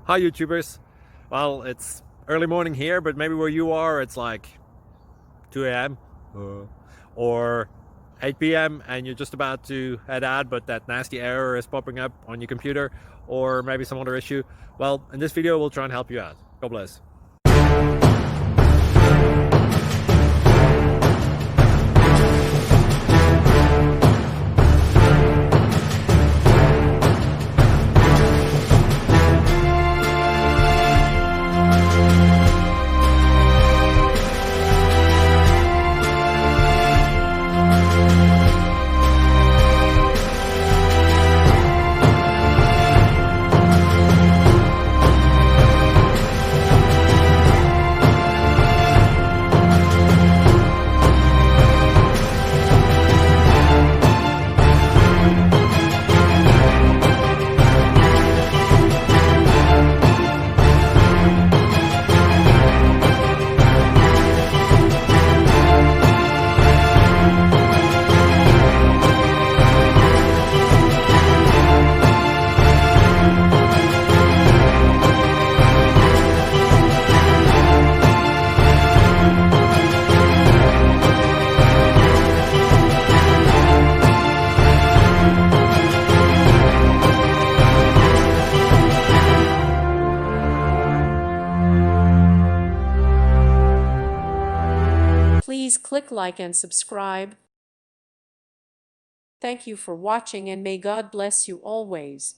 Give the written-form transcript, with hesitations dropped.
Hi YouTubers. Well, it's early morning here, but maybe where you are it's like 2 a.m. Or 8 p.m. and you're just about to head out, but that nasty error is popping up on your computer, or maybe some other issue. Well, in this video we'll try and help you out. God bless. Please click like and subscribe. Thank you for watching and may God bless you always.